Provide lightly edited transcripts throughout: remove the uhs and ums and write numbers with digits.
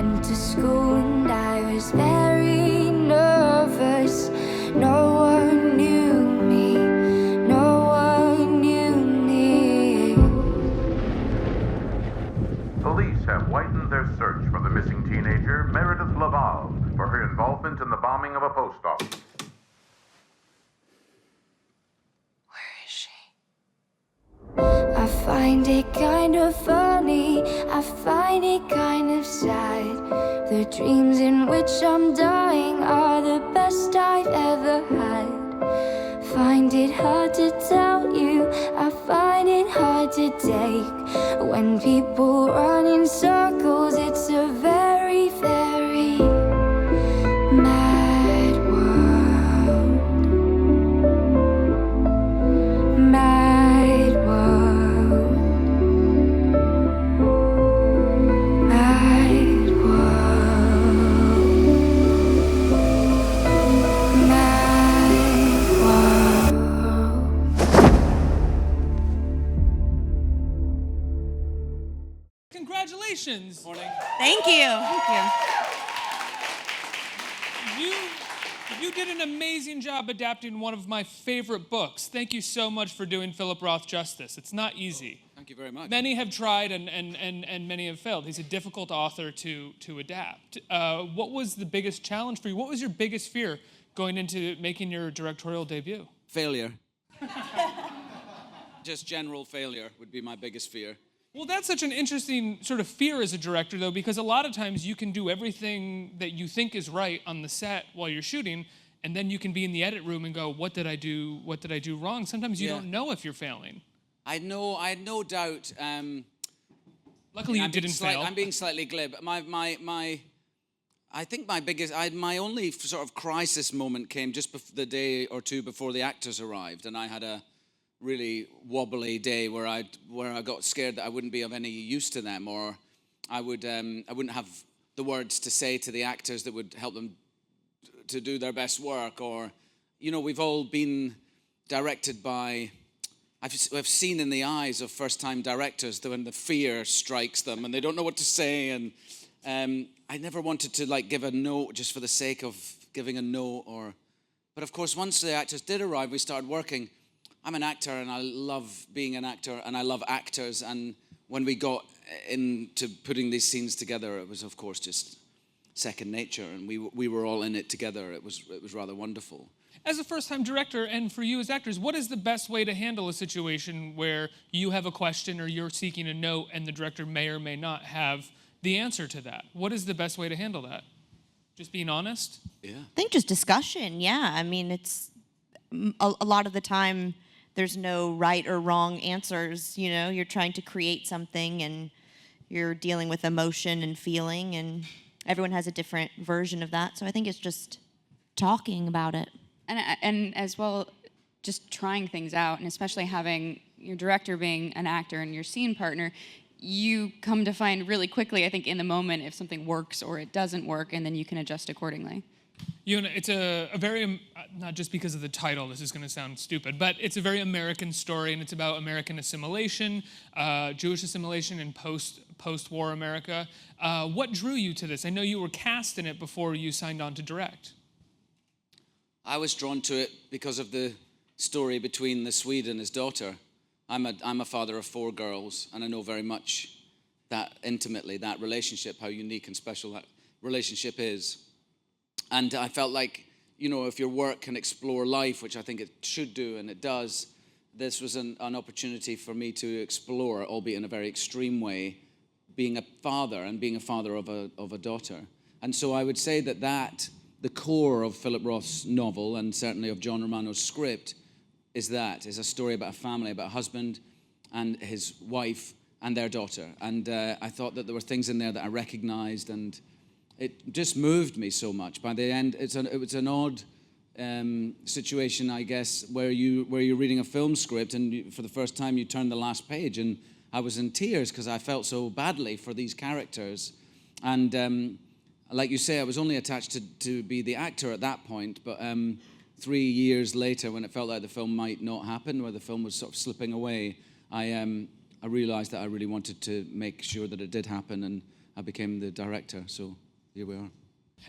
went to school and I was very nervous. No one knew me, no one knew me. Police have widened their search for the missing teenager, Rita Levov, for her involvement in the bombing of a post office. I find it kind of funny, I find it kind of sad. The dreams in which I'm dying are the best I've ever had. Find it hard to tell you, I find it hard to take. When people run in circles, it's a very, very mad world. Mad world. Mad world. Mad world. Congratulations. Morning. Thank you. Thank you. You did an amazing job adapting one of my favorite books. Thank you so much for doing Philip Roth justice. It's not easy. Thank you very much. Many have tried and many have failed. He's a difficult author to adapt. What was the biggest challenge for you? What was your biggest fear going into making your directorial debut? Failure. Just general failure would be my biggest fear. Well, that's such an interesting sort of fear as a director, though, because a lot of times you can do everything that you think is right on the set while you're shooting, and then you can be in the edit room and go, what did I do? What did I do wrong? Sometimes you don't know if you're failing. I had no doubt. Luckily, you didn't fail. I'm being slightly glib. I think my only sort of crisis moment came just the day or two before the actors arrived, and I had a really wobbly day where I got scared that I wouldn't be of any use to them, or I wouldn't have the words to say to the actors that would help them to do their best work. Or, we've all been directed by. I've seen in the eyes of first-time directors that when the fear strikes them and they don't know what to say, and I never wanted to give a note just for the sake of giving a note. But of course, once the actors did arrive, we started working. I'm an actor, and I love being an actor, and I love actors. And when we got into putting these scenes together, it was, of course, just second nature, and we were all in it together. It was rather wonderful. As a first-time director, and for you as actors, what is the best way to handle a situation where you have a question or you're seeking a note, and the director may or may not have the answer to that? What is the best way to handle that? Just being honest? Yeah. I think just discussion, yeah. I mean, it's a lot of the time there's no right or wrong answers, You're trying to create something and you're dealing with emotion and feeling, and everyone has a different version of that. So I think it's just talking about it. And as well, just trying things out, and especially having your director being an actor and your scene partner, you come to find really quickly, I think, in the moment if something works or it doesn't work, and then you can adjust accordingly. It's a very, not just because of the title, this is going to sound stupid, but it's a very American story, and it's about American assimilation, Jewish assimilation in post-war America. What drew you to this? I know you were cast in it before you signed on to direct. I was drawn to it because of the story between the Swede and his daughter. I'm a father of 4 girls, and I know very much that intimately, that relationship, how unique and special that relationship is. And I felt like, if your work can explore life, which I think it should do, and it does, this was an opportunity for me to explore, albeit in a very extreme way, being a father and being a father of a daughter. And so I would say that the core of Philip Roth's novel, and certainly of John Romano's script, is a story about a family, about a husband and his wife and their daughter. And I thought that there were things in there that I recognized, and it just moved me so much. By the end, it was an odd situation, I guess, where you're reading a film script, and for the first time you turn the last page, and I was in tears because I felt so badly for these characters. And like you say, I was only attached to be the actor at that point, but 3 years later, when it felt like the film might not happen, where the film was sort of slipping away, I realized that I really wanted to make sure that it did happen, I became the director. So here we are.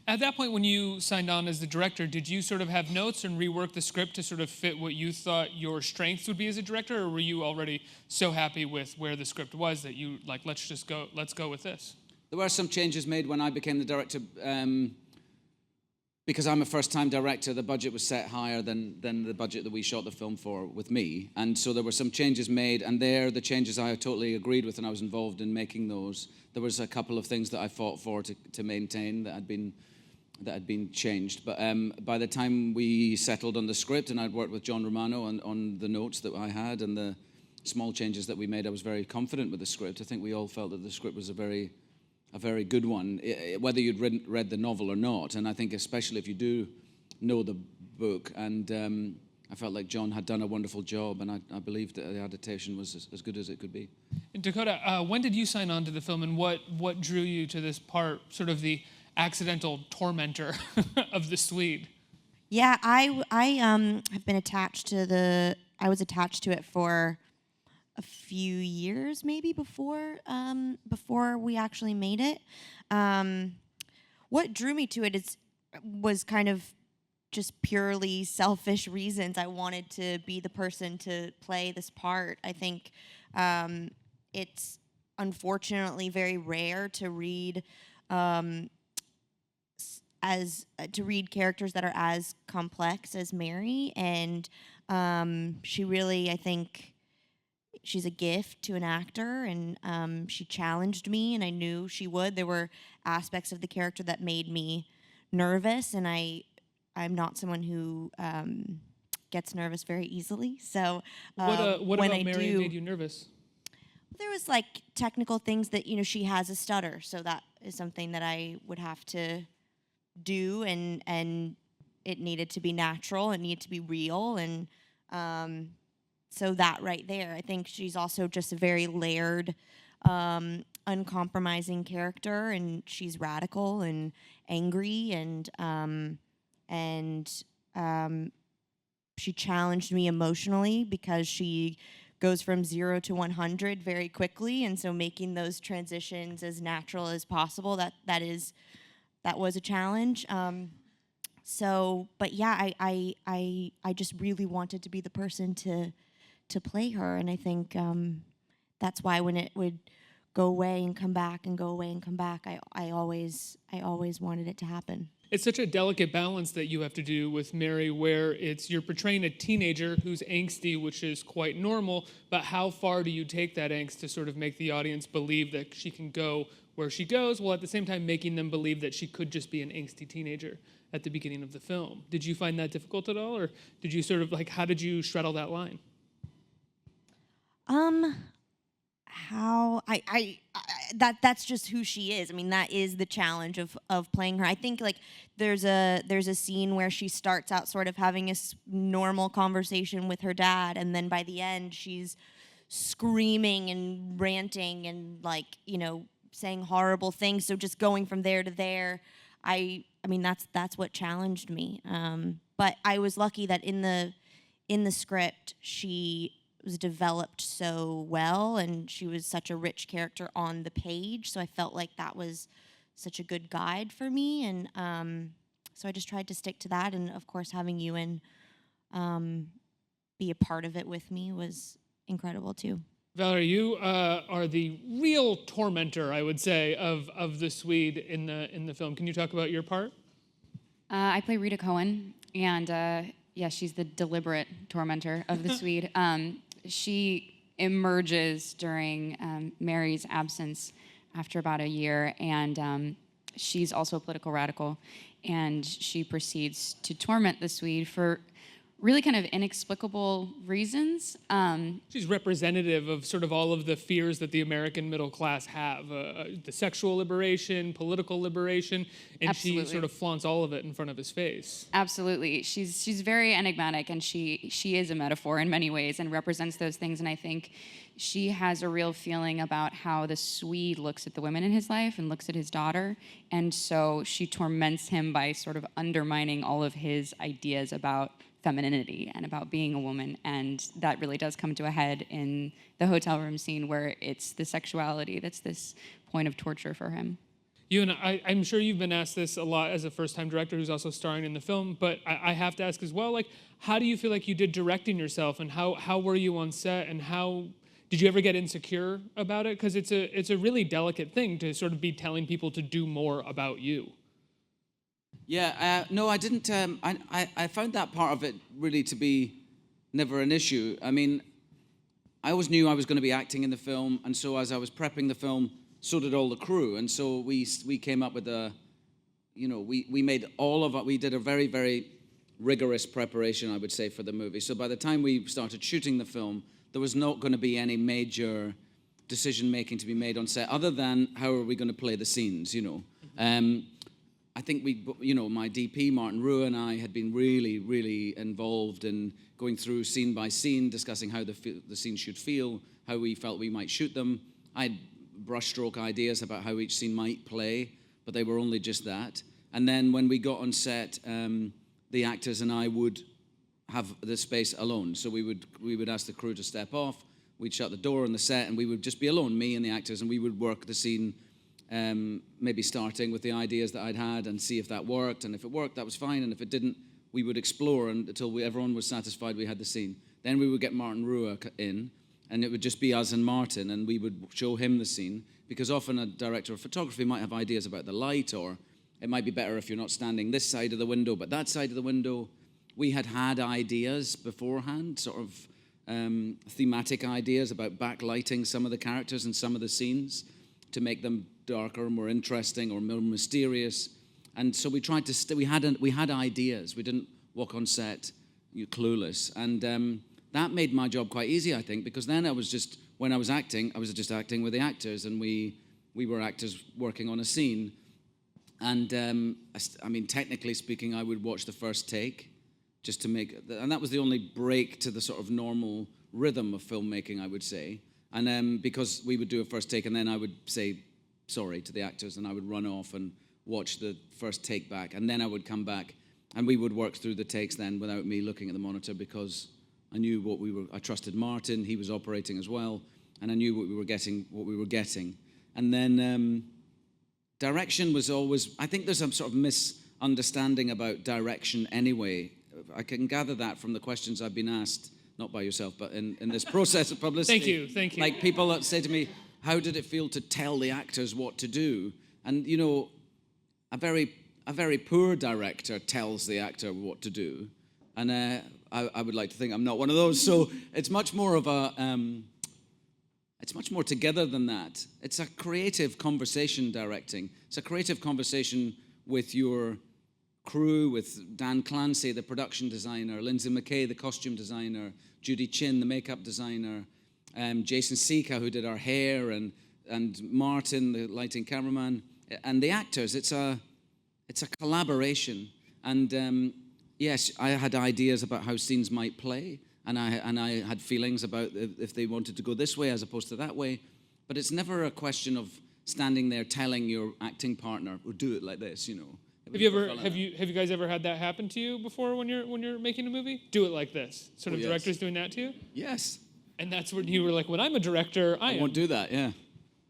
At that point, when you signed on as the director, did you sort of have notes and rework the script to sort of fit what you thought your strengths would be as a director, or were you already so happy with where the script was that you like, let's go with this? There were some changes made when I became the director. Because I'm a first-time director, the budget was set higher than the budget that we shot the film for with me. And so there were some changes made, and the changes I totally agreed with, and I was involved in making those. There was a couple of things that I fought for to maintain that had been changed. But by the time we settled on the script, and I'd worked with John Romano on the notes that I had and the small changes that we made, I was very confident with the script. I think we all felt that the script was a very good one, whether you'd read the novel or not. And I think especially if you do know the book. And I felt like John had done a wonderful job, and I believed that the adaptation was as good as it could be. And Dakota, when did you sign on to the film, and what drew you to this part, sort of the accidental tormentor of the Swede? Yeah, I have been attached to I was attached to it for a few years, maybe before we actually made it. What drew me to it was kind of just purely selfish reasons. I wanted to be the person to play this part. I think it's unfortunately very rare to read characters that are as complex as Mary, and she really, I think, she's a gift to an actor, and she challenged me, and I knew she would. There were aspects of the character that made me nervous, and I'm not someone who gets nervous very easily. So what when about Mary made you nervous? There was like technical things that, she has a stutter, so that is something that I would have to do, and it needed to be natural, it needed to be real, and so that right there, I think she's also just a very layered, uncompromising character, and she's radical and angry, and she challenged me emotionally because she goes from 0 to 100 very quickly, and so making those transitions as natural as possible, that was a challenge. But yeah, I just really wanted to be the person to play her, and I think that's why when it would go away and come back and go away and come back, I always wanted it to happen. It's such a delicate balance that you have to do with Mary, where you're portraying a teenager who's angsty, which is quite normal, but how far do you take that angst to sort of make the audience believe that she can go where she goes, while at the same time making them believe that she could just be an angsty teenager at the beginning of the film? Did you find that difficult at all, or did you sort of how did you straddle that line? How that's just who she is. I mean, that is the challenge of playing her. I think there's a scene where she starts out sort of having a normal conversation with her dad, and then by the end she's screaming and ranting and saying horrible things. So just going from there to there, I mean that's what challenged me. But I was lucky that in the script she was developed so well, and she was such a rich character on the page, so I felt like that was such a good guide for me, and so I just tried to stick to that, and of course having Ewan be a part of it with me was incredible too. Valorie, you are the real tormentor, I would say, of the Swede in the film. Can you talk about your part? I play Rita Cohen, and she's the deliberate tormentor of the Swede. She emerges during Mary's absence after about a year, and she's also a political radical, and she proceeds to torment the Swede for really kind of inexplicable reasons. She's representative of sort of all of the fears that the American middle class have, the sexual liberation, political liberation, and Absolutely. She sort of flaunts all of it in front of his face. Absolutely. She's very enigmatic, and she is a metaphor in many ways and represents those things, and I think she has a real feeling about how the Swede looks at the women in his life and looks at his daughter, and so she torments him by sort of undermining all of his ideas about femininity and about being a woman, and that really does come to a head in the hotel room scene where it's the sexuality that's this point of torture for him. Ewan, I'm sure you've been asked this a lot as a first-time director who's also starring in the film, but I have to ask as well, like, how do you feel like you did directing yourself, and how were you on set, and how did you ever get insecure about it? Because it's a really delicate thing to sort of be telling people to do more about you. Yeah, no, I didn't. I found that part of it really to be never an issue. I mean, I always knew I was going to be acting in the film, and so as I was prepping the film, so did all the crew, and so we came up with we made all of it. We did a very, very rigorous preparation, I would say, for the movie. So by the time we started shooting the film, there was not going to be any major decision making to be made on set, other than how are we going to play the scenes, I think my DP, Martin Rue, and I had been really, really involved in going through scene by scene, discussing how the scene should feel, how we felt we might shoot them. I had brushstroke ideas about how each scene might play, but they were only just that. And then when we got on set, the actors and I would have the space alone. So we would ask the crew to step off, we'd shut the door on the set, and we would just be alone, me and the actors, and we would work the scene, maybe starting with the ideas that I'd had and see if that worked, and if it worked, that was fine, and if it didn't, we would explore until everyone was satisfied we had the scene. Then we would get Martin Rue in, and it would just be us and Martin, and we would show him the scene, because often a director of photography might have ideas about the light, or it might be better if you're not standing this side of the window, but that side of the window. We had ideas beforehand, sort of thematic ideas about backlighting some of the characters and some of the scenes to make them darker, more interesting, or more mysterious. And so we tried to, we had ideas. We didn't walk on set clueless. And that made my job quite easy, I think, because then when I was acting, I was just acting with the actors, and we were actors working on a scene. And I mean, technically speaking, I would watch the first take just to and that was the only break to the sort of normal rhythm of filmmaking, I would say. And because we would do a first take, and then I would say sorry to the actors, and I would run off and watch the first take back, and then I would come back, and we would work through the takes then without me looking at the monitor, because I knew I trusted Martin, he was operating as well, and I knew what we were getting. And then direction was always, I think there's some sort of misunderstanding about direction anyway. I can gather that from the questions I've been asked, not by yourself, but in this process of publicity. Thank you. Like people that say to me, how did it feel to tell the actors what to do? And a very poor director tells the actor what to do. And I would like to think I'm not one of those. So it's much more of it's much more together than that. It's a creative conversation directing. It's a creative conversation with your crew, with Dan Clancy, the production designer, Lindsay McKay, the costume designer, Judy Chin, the makeup designer, Jason Sika, who did our hair, and Martin, the lighting cameraman, and the actors. It's a collaboration. And yes, I had ideas about how scenes might play, and I had feelings about if they wanted to go this way as opposed to that way. But it's never a question of standing there telling your acting partner, "We'll do it like this," Have you guys ever had that happen to you before when you're making a movie? Do it like this. Sort of yes. Directors doing that to you? Yes. And that's when you were like, when I'm a director, I won't do that, yeah.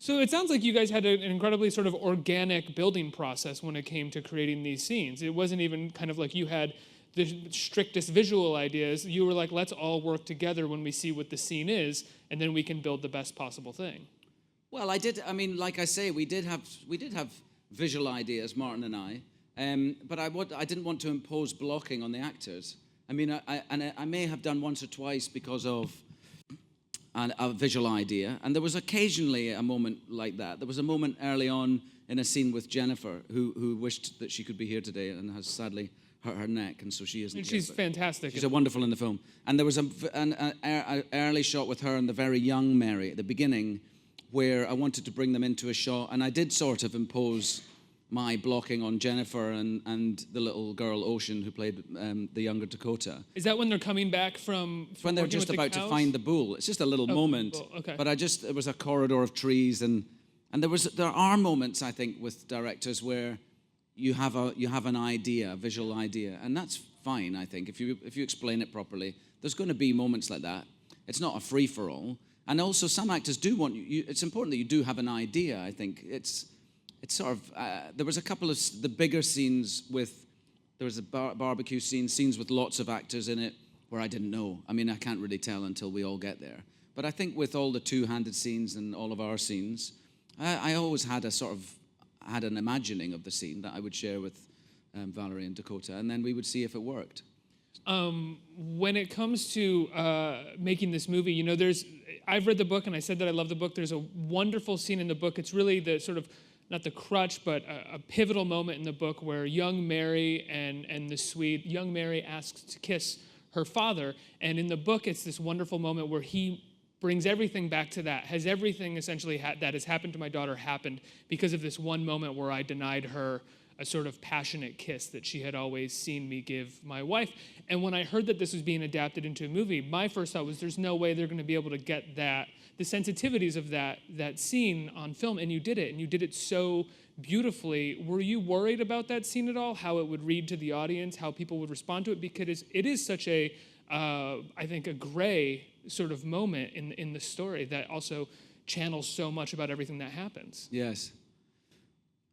So it sounds like you guys had an incredibly sort of organic building process when it came to creating these scenes. It wasn't even kind of like you had the strictest visual ideas. You were like, let's all work together when we see what the scene is, and then we can build the best possible thing. Well, like I say, we did have visual ideas, Martin and I. But I didn't want to impose blocking on the actors. I mean, I may have done once or twice because of a visual idea, and there was occasionally a moment like that. There was a moment early on in a scene with Jennifer, who wished that she could be here today and has sadly hurt her neck, and so she isn't. And she's fantastic. She's wonderful in the film. And there was an early shot with her and the very young Mary at the beginning, where I wanted to bring them into a shot, and I did sort of impose my blocking on Jennifer and the little girl Ocean, who played the younger Dakota. Is that when they're coming back from when they're just about to find the bull? It's just a little moment. Okay. But it was a corridor of trees, and there are moments, I think, with directors where you have an idea, a visual idea, and that's fine. I think if you explain it properly, there's going to be moments like that. It's not a free for all, and also some actors do want you. It's important that you do have an idea. I think it's sort of, there was a couple of the bigger scenes there was a barbecue scenes with lots of actors in it where I didn't know. I mean, I can't really tell until we all get there. But I think with all the two-handed scenes and all of our scenes, I always had an imagining of the scene that I would share with Valorie and Dakota, and then we would see if it worked. When it comes to making this movie, I've read the book and I said that I love the book. There's a wonderful scene in the book. It's really the sort of, not the crutch, but a pivotal moment in the book where young Mary and the Swede, young Mary asks to kiss her father. And in the book, it's this wonderful moment where he brings everything back to that. Has everything essentially that has happened to my daughter happened because of this one moment where I denied her a sort of passionate kiss that she had always seen me give my wife. And when I heard that this was being adapted into a movie, my first thought was there's no way they're going to be able to get the sensitivities of that scene on film, and you did it, and you did it so beautifully. Were you worried about that scene at all, how it would read to the audience, how people would respond to it? Because it is such a, I think, a gray sort of moment in the story that also channels so much about everything that happens. Yes.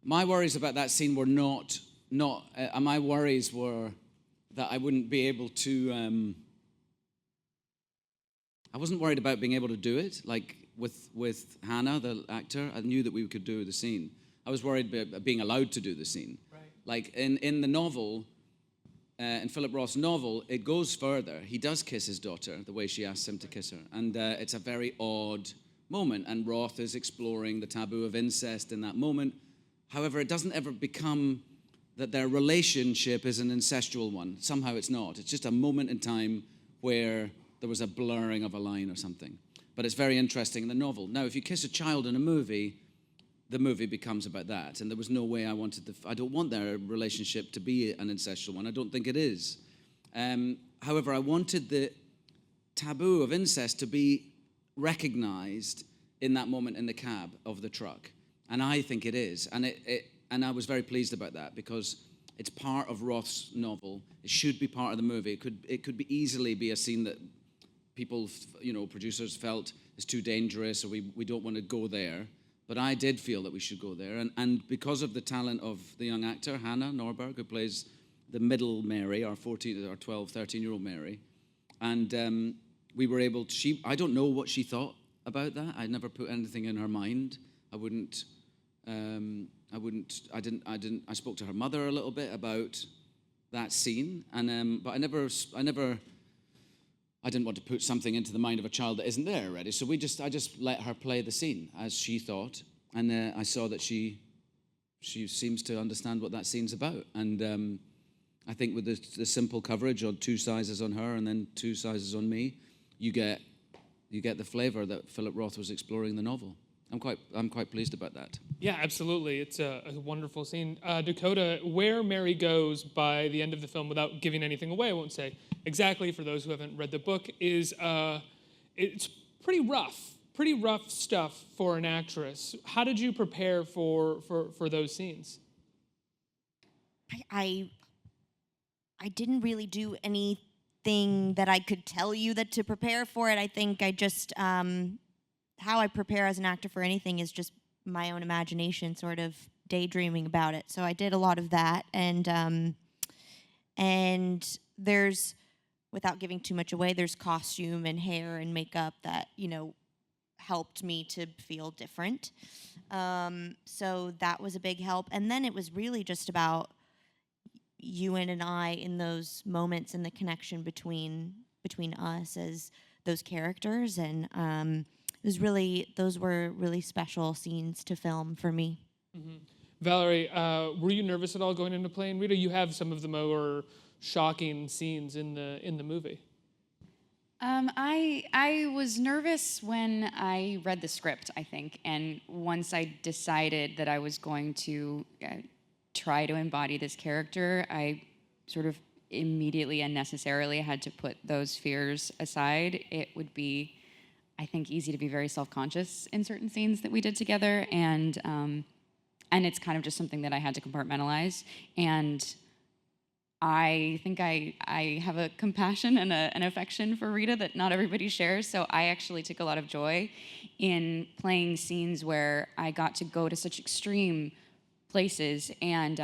My worries about that scene were my worries were that I wouldn't be able to, I wasn't worried about being able to do it, like with Hannah, the actor. I knew that we could do the scene. I was worried about being allowed to do the scene. Right. Like in the novel, in Philip Roth's novel, it goes further. He does kiss his daughter the way she asks him to kiss her. And it's a very odd moment, and Roth is exploring the taboo of incest in that moment. However, it doesn't ever become that their relationship is an incestual one. Somehow it's not. It's just a moment in time where there was a blurring of a line or something. But it's very interesting in the novel. Now, if you kiss a child in a movie, the movie becomes about that. And there was no way I don't want their relationship to be an incestual one. I don't think it is. However, I wanted the taboo of incest to be recognized in that moment in the cab of the truck. And I think it is. And I was very pleased about that because it's part of Roth's novel. It should be part of the movie. It could easily be a scene that people, producers felt is too dangerous, or we don't want to go there. But I did feel that we should go there. And because of the talent of the young actor, Hannah Norberg, who plays the middle Mary, our 12, 13-year-old Mary, and we were able to, I don't know what she thought about that. I never put anything in her mind. I spoke to her mother a little bit about that scene, but I didn't want to put something into the mind of a child that isn't there already. So I just let her play the scene as she thought, and I saw that she seems to understand what that scene's about. And I think with the simple coverage on 2 sizes on her and then 2 sizes on me, you get the flavor that Philip Roth was exploring in the novel. I'm quite pleased about that. Yeah, absolutely. It's a wonderful scene. Dakota, where Mary goes by the end of the film, without giving anything away, I won't say exactly for those who haven't read the book, is it's pretty rough stuff for an actress. How did you prepare for those scenes? I didn't really do anything that I could tell you that to prepare for it. I think I just how I prepare as an actor for anything is just my own imagination, sort of daydreaming about it. So I did a lot of that, and there's, without giving too much away, there's costume and hair and makeup that helped me to feel different. So that was a big help, and then it was really just about Ewan and I in those moments and the connection between us as those characters, and those were really special scenes to film for me. Mm-hmm. Valorie, were you nervous at all going into playing Rita? You have some of the more shocking scenes in the movie. I was nervous when I read the script, I think, and once I decided that I was going to try to embody this character, I sort of immediately and necessarily had to put those fears aside. It would be, I think, easy to be very self-conscious in certain scenes that we did together, and it's kind of just something that I had to compartmentalize. And I think I have a compassion and an affection for Rita that not everybody shares, so I actually took a lot of joy in playing scenes where I got to go to such extreme places, and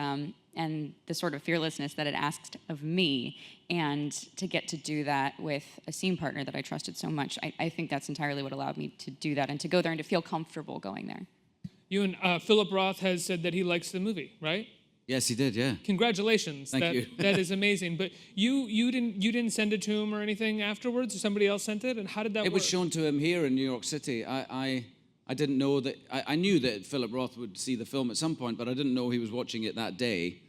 the sort of fearlessness that it asked of me, and to get to do that with a scene partner that I trusted so much, I think that's entirely what allowed me to do that and to go there and to feel comfortable going there. You and Philip Roth has said that he likes the movie, right? Yes, he did, yeah. Congratulations. Thank you. That is amazing. But you didn't send it to him or anything afterwards, or somebody else sent it? And how did that work? It was shown to him here in New York City. I didn't know that. I knew that Philip Roth would see the film at some point, but I didn't know he was watching it that day.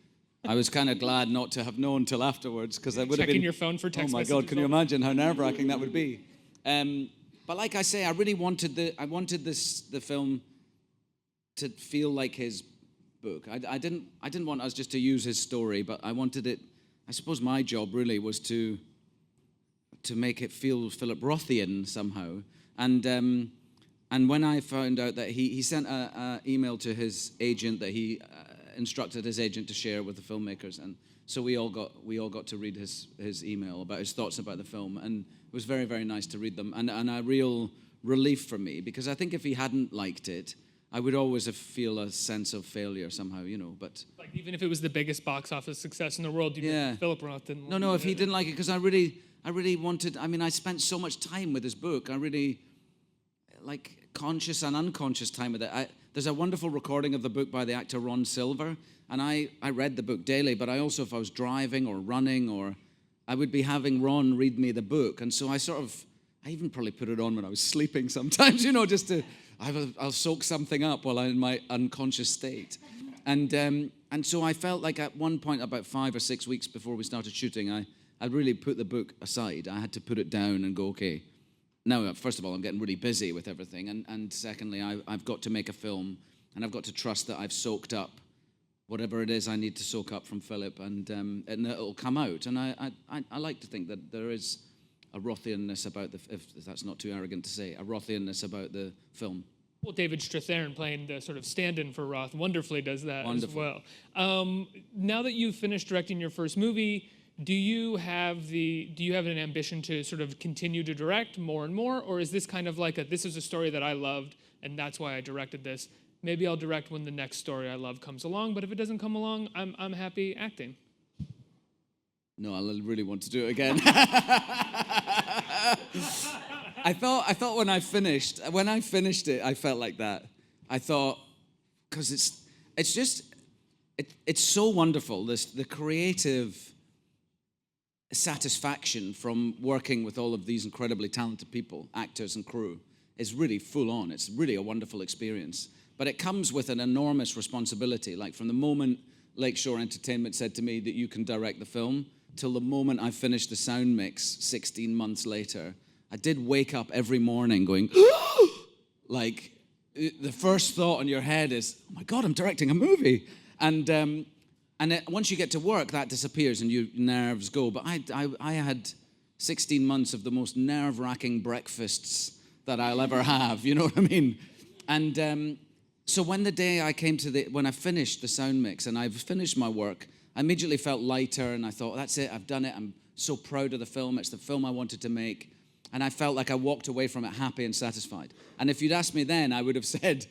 I was kind of glad not to have known till afterwards, because I would have been checking your phone for text messages. Oh my God, can you imagine how nerve-wracking that would be? But like I say, I really wanted the film to feel like his book. I didn't want us just to use his story, but I wanted it. I suppose my job really was to make it feel Philip Rothian somehow. And when I found out that he sent an email to his agent that he instructed his agent to share with the filmmakers, and so we all got to read his email about his thoughts about the film, and it was very, very nice to read them, and a real relief for me, because I think if he hadn't liked it, I would always feel a sense of failure somehow, but like, even if it was the biggest box office success in the world, Philip Roth didn't. No, if he didn't like it, because I really wanted. I mean, I spent so much time with his book. I really conscious and unconscious time with it. There's a wonderful recording of the book by the actor Ron Silver, and I read the book daily, but I also, if I was driving or running, or I would be having Ron read me the book, and so I even probably put it on when I was sleeping sometimes, just to, I'll soak something up while I'm in my unconscious state. And so I felt like at one point, about 5 or 6 weeks before we started shooting, I really put the book aside. I had to put it down and go, okay, now, first of all, I'm getting really busy with everything, and secondly, I've got to make a film, and I've got to trust that I've soaked up whatever it is I need to soak up from Philip, and it'll come out. And I like to think that there is a Rothianness about if that's not too arrogant to say, a Rothianness about the film. Well, David Strathairn, playing the sort of stand-in for Roth, wonderfully does that as well. Now that you've finished directing your first movie, do you have an ambition to sort of continue to direct more and more, or is this kind of like this is a story that I loved and that's why I directed this? Maybe I'll direct when the next story I love comes along, but if it doesn't come along, I'm happy acting. No, I really want to do it again. I thought when I finished it, I felt like that. I thought, because it's so wonderful, the creative satisfaction from working with all of these incredibly talented people, actors and crew, is really full on. It's really a wonderful experience. But it comes with an enormous responsibility. Like from the moment Lakeshore Entertainment said to me that you can direct the film, till the moment I finished the sound mix 16 months later, I did wake up every morning going, like, the first thought in your head is, oh my God, I'm directing a movie. And once you get to work, that disappears and your nerves go. But I had 16 months of the most nerve-wracking breakfasts that I'll ever have, you know what I mean? And so when the day I came when I finished the sound mix and I've finished my work, I immediately felt lighter, and I thought, that's it, I've done it. I'm so proud of the film. It's the film I wanted to make. And I felt like I walked away from it happy and satisfied. And if you'd asked me then, I would have said,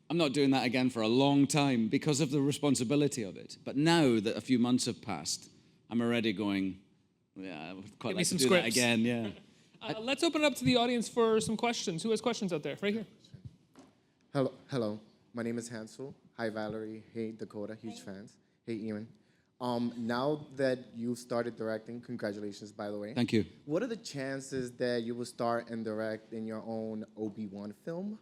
I'm not doing that again for a long time because of the responsibility of it. But now that a few months have passed, I'm already going, yeah, I would quite like to do that again, yeah. Let's open it up to the audience for some questions. Who has questions out there? Right here. Hello. My name is Hansel. Hi, Valorie. Hey, Dakota. Huge fans. Hey, Ewan. Now that you've started directing, congratulations, by the way. Thank you. What are the chances that you will start and direct in your own Obi-Wan film?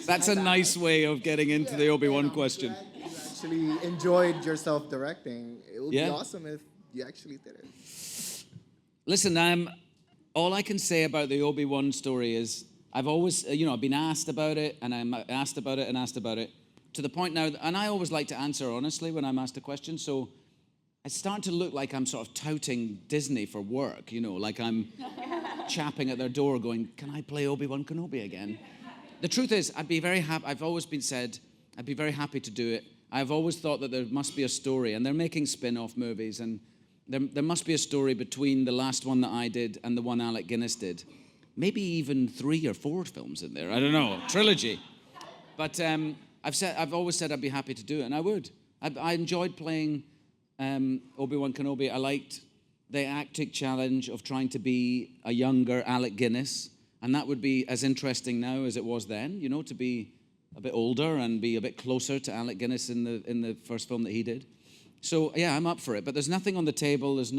That's a nice way of getting into the Obi-Wan question. You actually enjoyed yourself directing. It would be awesome if you actually did it. Listen, all I can say about the Obi-Wan story is I've always, I've been asked about it, and I'm asked about it and asked about it, to the point now, and I always like to answer honestly when I'm asked a question, so it's starting to look like I'm sort of touting Disney for work, like I'm chapping at their door going, can I play Obi-Wan Kenobi again? The truth is, I'd be very happy, I've always been said, I'd be very happy to do it. I've always thought that there must be a story, and they're making spin-off movies, and there must be a story between the last one that I did and the one Alec Guinness did. Maybe even 3 or 4 films in there, I don't know, trilogy. But I've always said I'd be happy to do it, and I would. I enjoyed playing Obi-Wan Kenobi. I liked the acting challenge of trying to be a younger Alec Guinness, and that would be as interesting now as it was then, you know, to be a bit older and be a bit closer to Alec Guinness in the first film that he did. So yeah, I'm up for it, but there's nothing on the table. There's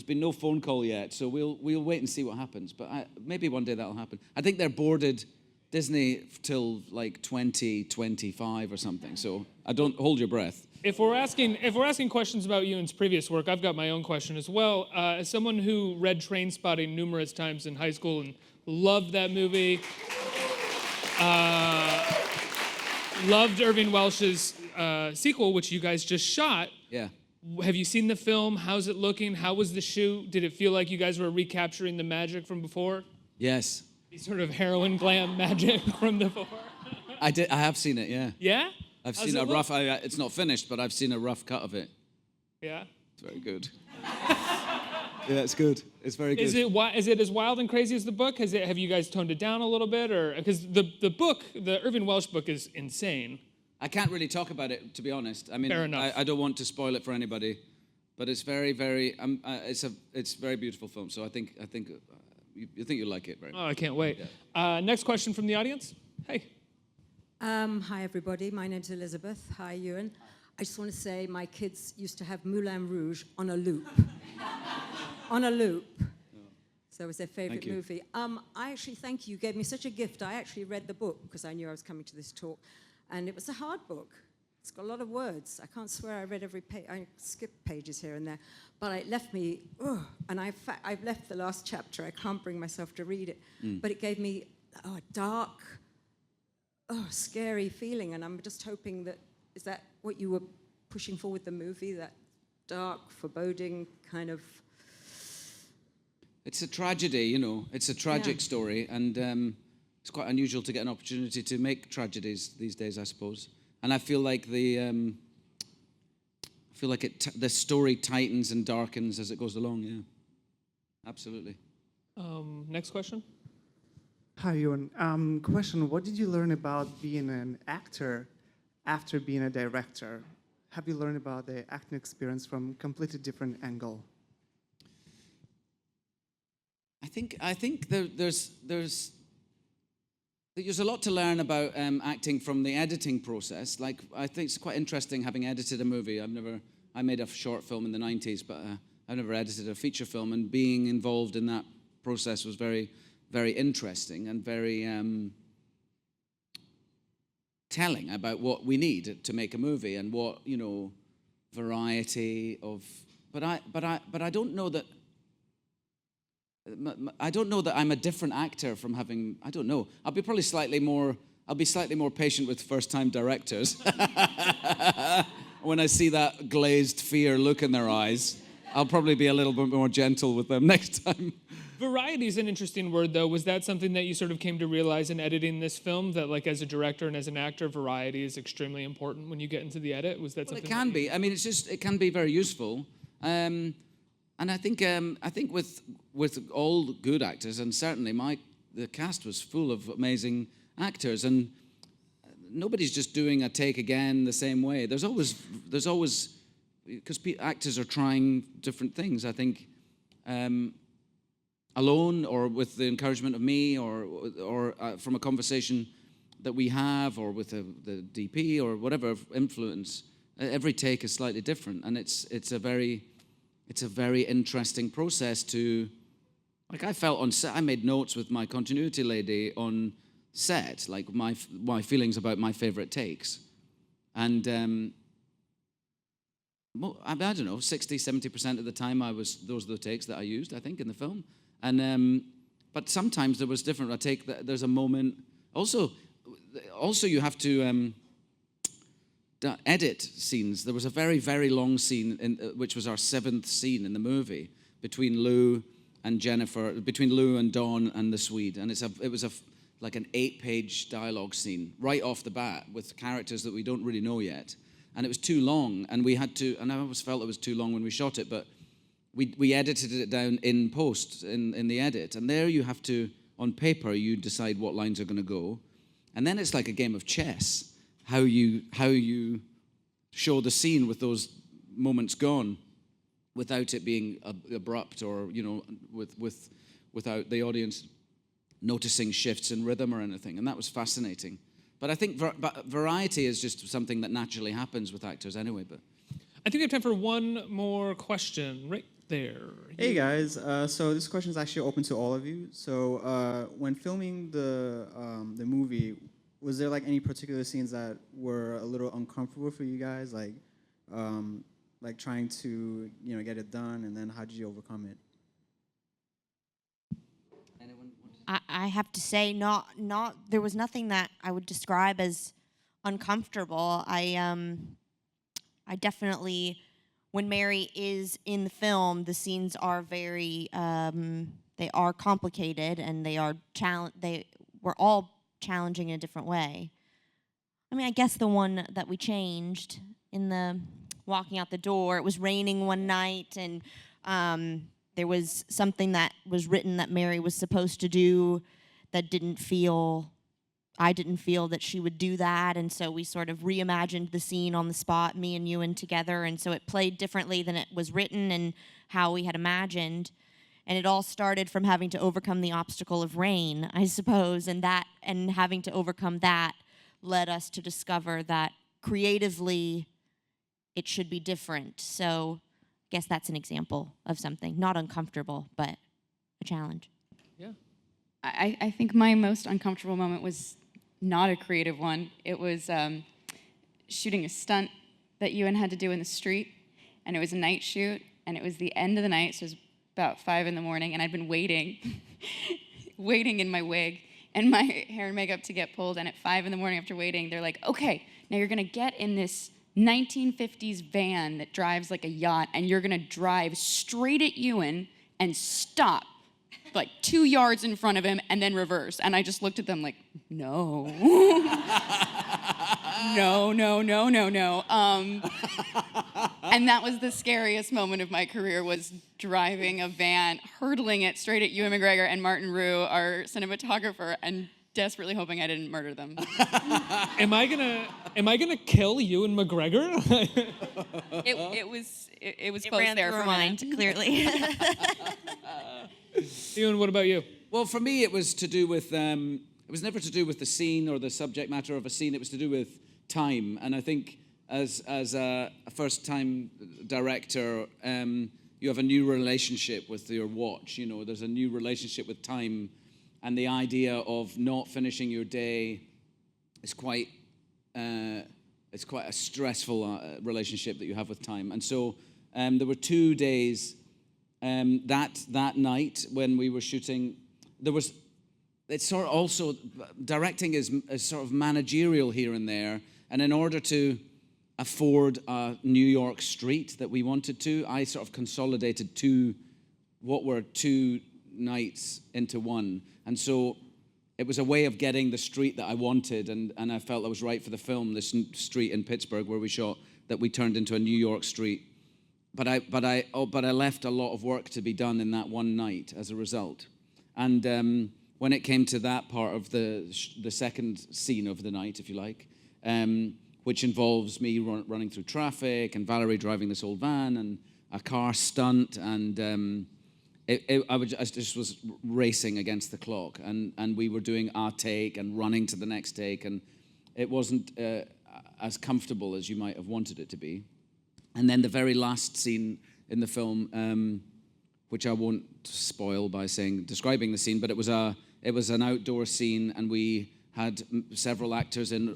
been no phone call yet, so we'll wait and see what happens. But maybe one day that'll happen. I think they're boarded Disney till like 2025 or something. So I don't hold your breath. If we're asking questions about Ewan's previous work, I've got my own question as well. As someone who read Trainspotting numerous times in high school and loved that movie, loved Irving Welsh's sequel, which you guys just shot. Yeah. Have you seen the film? How's it looking? How was the shoot? Did it feel like you guys were recapturing the magic from before? Yes. The sort of heroin glam magic from before? I have seen it, yeah. Yeah? I've How's seen it a look? rough, it's not finished, but I've seen a rough cut of it. Yeah? It's very good. Yeah, it's good. It's very good. Is it as wild and crazy as the book? Have you guys toned it down a little bit? Or because the book, the Irving Welsh book is insane. I can't really talk about it, to be honest. I mean, Fair enough. I don't want to spoil it for anybody, but it's very, very. It's a very beautiful film. So I think you think you'll like it very much. Oh, I can't wait. Yeah. Next question from the audience. Hey. Hi, everybody. My name's Elizabeth. Hi, Ewan. I just want to say my kids used to have Moulin Rouge on a loop. On a loop. So it was their favorite movie. I actually thank you. You gave me such a gift. I actually read the book because I knew I was coming to this talk. And it was a hard book. It's got a lot of words. I can't swear I read every page. I skipped pages here and there. But it left me, and I've left the last chapter. I can't bring myself to read it. But it gave me a dark, scary feeling. And I'm just hoping is that what you were pushing for with the movie, that dark, foreboding kind of... It's a tragedy, you know. It's a tragic story. And it's quite unusual to get an opportunity to make tragedies these days, I suppose. And I feel like the story tightens and darkens as it goes along. Yeah, absolutely. Next question. Hi, Ewan. Question: what did you learn about being an actor after being a director? Have you learned about the acting experience from a completely different angle? I think there's a lot to learn about acting from the editing process. Like, I think it's quite interesting having edited a movie. I made a short film in the 90s, but I've never edited a feature film, and being involved in that process was very, very interesting and very telling about what we need to make a movie and what, you know, variety of. But I don't know that. I don't know that I'm a different actor from having. I don't know. I'll be slightly more patient with first-time directors. When I see that glazed fear look in their eyes, I'll probably be a little bit more gentle with them next time. Variety is an interesting word, though. Was that something that you sort of came to realize in editing this film, that like as a director and as an actor, variety is extremely important when you get into the edit? Was that something? It can be. I mean, it can be very useful. And I think with all good actors, and certainly the cast was full of amazing actors, and nobody's just doing a take again the same way. There's always because actors are trying different things. I think alone or with the encouragement of me or from a conversation that we have or with the DP or whatever influence, every take is slightly different, and it's a very interesting process to, like I felt on set, I made notes with my continuity lady on set, like my feelings about my favorite takes. And I don't know, 60, 70% of the time those are the takes that I used, I think, in the film. And but sometimes there was different. There's a moment. Also you have to edit scenes. There was a very, very long scene, which was our 7th scene in the movie, between Lou and Jennifer, between Lou and Dawn and the Swede. And it was like an 8-page dialogue scene right off the bat with characters that we don't really know yet. And it was too long, and I always felt it was too long when we shot it, but we edited it down in post, in the edit. And there you have to, on paper, you decide what lines are going to go. And then it's like a game of chess, how you show the scene with those moments gone, without it being abrupt, or without the audience noticing shifts in rhythm or anything. And that was fascinating. But I think variety is just something that naturally happens with actors anyway. But I think we have time for one more question right there. Hey guys, so this question is actually open to all of you. So when filming the movie, was there like any particular scenes that were a little uncomfortable for you guys, like trying to get it done, and then how did you overcome it? I have to say, not there was nothing that I would describe as uncomfortable. I definitely, when Mary is in the film, the scenes are very they are complicated, and they were all challenging in a different way. I mean, I guess the one that we changed in the walking out the door, it was raining one night, and there was something that was written that Mary was supposed to do that I didn't feel that she would do that, and so we sort of reimagined the scene on the spot, me and Ewan together, and so it played differently than it was written and how we had imagined. And it all started from having to overcome the obstacle of rain, I suppose, and having to overcome that led us to discover that creatively it should be different. So I guess that's an example of something not uncomfortable, but a challenge. Yeah. I think my most uncomfortable moment was not a creative one. It was shooting a stunt that Ewan had to do in the street, and it was a night shoot, and it was the end of the night, so it was about 5 a.m, and I'd been waiting in my wig and my hair and makeup to get pulled, and at 5 a.m. after waiting, they're like, okay, now you're gonna get in this 1950s van that drives like a yacht, and you're gonna drive straight at Ewan and stop like 2 yards in front of him and then reverse. And I just looked at them like, no. No. And that was the scariest moment of my career, was driving a van, hurtling it straight at Ewan McGregor and Martin Rue, our cinematographer, and desperately hoping I didn't murder them. Am I gonna kill Ewan McGregor? It was It close ran there through for her a mind, minute. clearly. Ewan, what about you? Well, for me, it was to do with, it was never to do with the scene or the subject matter of a scene. It was to do with time. And I think as a first-time director, you have a new relationship with your watch. There's a new relationship with time. And the idea of not finishing your day is quite a stressful relationship that you have with time. And so there were 2 days that night when we were shooting. It's sort of also, directing is sort of managerial here and there. And in order to afford a New York street that we wanted to, I sort of consolidated what were 2 nights into one. And so it was a way of getting the street that I wanted, and I felt that was right for the film, this street in Pittsburgh where we shot, that we turned into a New York street. But I left a lot of work to be done in that one night as a result. And when it came to that part of the second scene of the night, if you like, which involves me running through traffic and Valorie driving this old van and a car stunt, and I just was racing against the clock, and we were doing our take and running to the next take, and it wasn't as comfortable as you might have wanted it to be. And then the very last scene in the film, which I won't spoil by describing the scene, but it was an outdoor scene, and we had several actors in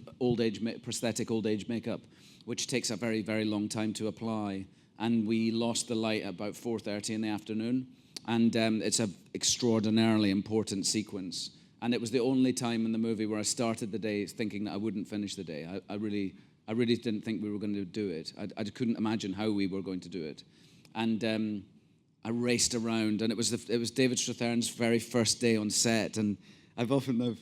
prosthetic old age makeup, which takes a very, very long time to apply. And we lost the light at about 4:30 in the afternoon. And it's an extraordinarily important sequence. And it was the only time in the movie where I started the day thinking that I wouldn't finish the day. I really didn't think we were going to do it. I couldn't imagine how we were going to do it. And I raced around, and it was David Strathern's very first day on set. And I've often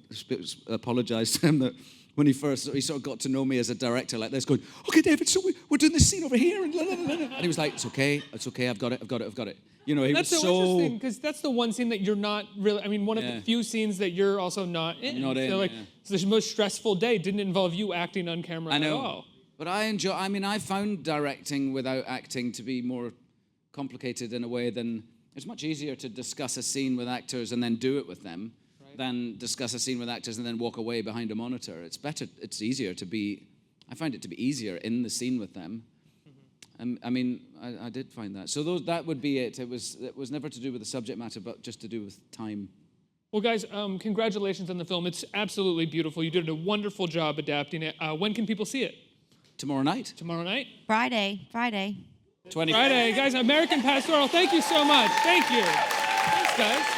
apologized to him that when he sort of got to know me as a director like this, going, okay, David, so we're doing this scene over here, and he was like, it's okay, I've got it. He that's was so interesting, because that's the one scene that you're not really. I mean, one of Yeah. the few scenes that you're also not in. Not in, So yeah. So the most stressful day didn't involve you acting on camera I know. at all. But I found directing without acting to be more complicated in a way than, it's much easier to discuss a scene with actors and then do it with them than discuss a scene with actors and then walk away behind a monitor. It's easier to be, I find it to be easier in the scene with them. I did find that. So that would be it. It was never to do with the subject matter, but just to do with time. Well, guys, congratulations on the film. It's absolutely beautiful. You did a wonderful job adapting it. When can people see it? Tomorrow night. Tomorrow night? Friday. 20 Friday. Guys, American Pastoral, thank you so much. Thank you. Thanks, guys.